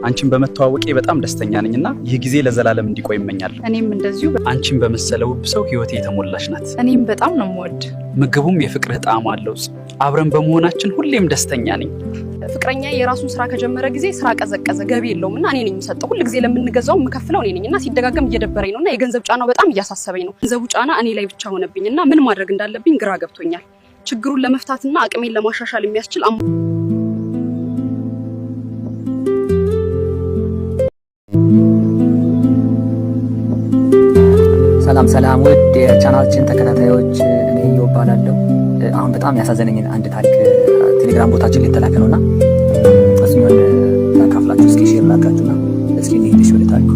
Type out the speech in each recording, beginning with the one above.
አንቺን በመተዋወቄ በጣም ደስተኛ ነኝና ይህ ጊዜ ለዘላለም እንዲቆይ እመኛለሁ። እኔም እንደዚሁ። አንቺን በመሰለው ሰው ህይወቴ የተሞላሽ ናት። እኔም በጣም ነው የምወድ። ምግቡም የፍቅርህ ጣዕም አለው። አብረን በመሆናችን ሁሌም ደስተኛ ነኝ። ፍቅረኛ የራሱን ስራ ከጀመረ ጊዜ ስራ ቀዘቀዘ፣ ገቢ የለውምና እኔ ነኝ የምሰጠው። ሁሉ ጊዜ ለምንገዛው የምከፍለው እኔ ነኝና ሲደጋገም እየደበረኝ ነውና የገንዘብ ጫናው በጣም እያሳሰበኝ ነው። ገንዘቡ ጫና እኔ ላይ ብቻ ሆነብኝና ምን ማድረግ እንዳለብኝ ግራ ገብቶኛል። ችግሩን ለመፍታትና አቅሜን ለማሻሻል የሚያስችል ሰላም ውድ የቻናላችን ተከታታዮች፣ እኔ ይወባላለሁ። አሁን በጣም ያሳዘነኝን አንድ ታሪክ ቴሌግራም ቦታችን ላይ ተላከ ነውና እሱን ታካፍላችሁ እስኪ ሼር ላድርጋችሁና እስኪ እንሂድ ወደ ታሪኩ።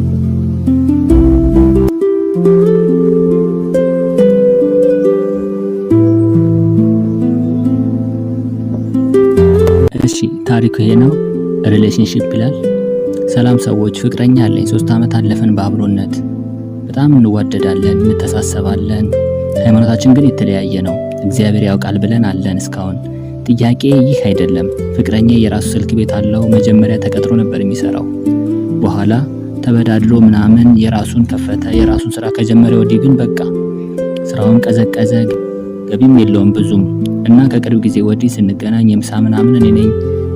እሺ ታሪኩ ይሄ ነው። ሪሌሽንሺፕ ይላል። ሰላም ሰዎች፣ ፍቅረኛ አለኝ። 3 አመት አለፈን በአብሮነት። በጣም እንዋደዳለን፣ እንተሳሰባለን። ሃይማኖታችን ግን የተለያየ ነው። እግዚአብሔር ያውቃል ብለን አለን እስካሁን። ጥያቄ ይህ አይደለም። ፍቅረኛ የራሱ ስልክ ቤት አለው። መጀመሪያ ተቀጥሮ ነበር የሚሰራው። በኋላ ተበዳድሎ ምናምን የራሱን ከፈተ። የራሱን ስራ ከጀመረ ወዲህ ግን በቃ ስራውን ቀዘቀዘ፣ ገቢም የለውም ብዙም እና ከቅርብ ጊዜ ወዲህ ስንገናኝ የምሳ ምናምን እኔ ነኝ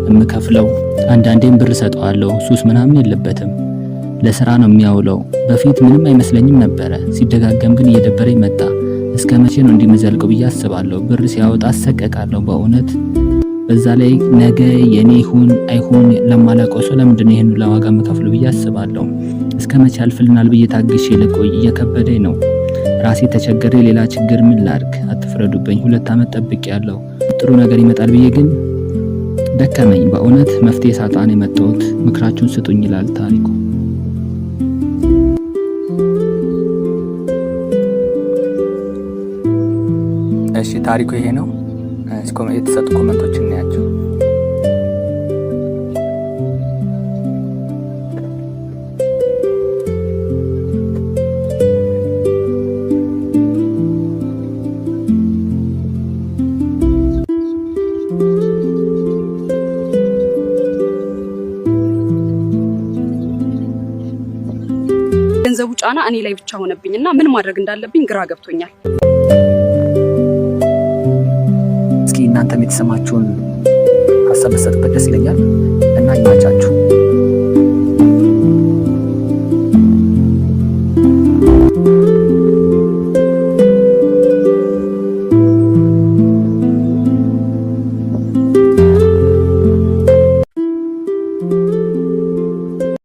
የምከፍለው። አንዳንዴም ብር ሰጠዋለሁ። ሱስ ምናምን የለበትም። ለስራ ነው የሚያውለው። በፊት ምንም አይመስለኝም ነበረ። ሲደጋገም ግን እየደበረኝ መጣ። እስከ መቼ ነው እንዲመዘልቀው ብዬ አስባለሁ። ብር ሲያወጣ አሰቀቃለሁ በእውነት። በዛ ላይ ነገ የኔ ይሁን አይሁን ለማላውቀው ሰው ለምንድን ነው ይሄን ለዋጋ መከፍለው ብዬ አስባለሁ። እስከ መቼ አልፍልናል ብዬ ታግሼ ልቆይ? እየከበደኝ ነው። ራሴ ተቸገረ። ሌላ ችግር ምን ላድርግ? አትፍረዱብኝ። 2 አመት ጠብቄያለሁ። ጥሩ ነገር ይመጣል ብዬ ግን ደከመኝ በእውነት። መፍትሄ ሳጣን የመጣሁት ምክራችሁን ስጡኝ ይላል ታሪኩ። እሺ ታሪኩ ይሄ ነው። የተሰጡ ኮሜንቶችን እናያቸው። ገንዘቡ ጫና እኔ ላይ ብቻ ሆነብኝና ምን ማድረግ እንዳለብኝ ግራ ገብቶኛል። እስኪ እናንተም የተሰማችሁን ሀሳብ በሰጡበት ደስ ይለኛል እና ይማቻችሁ።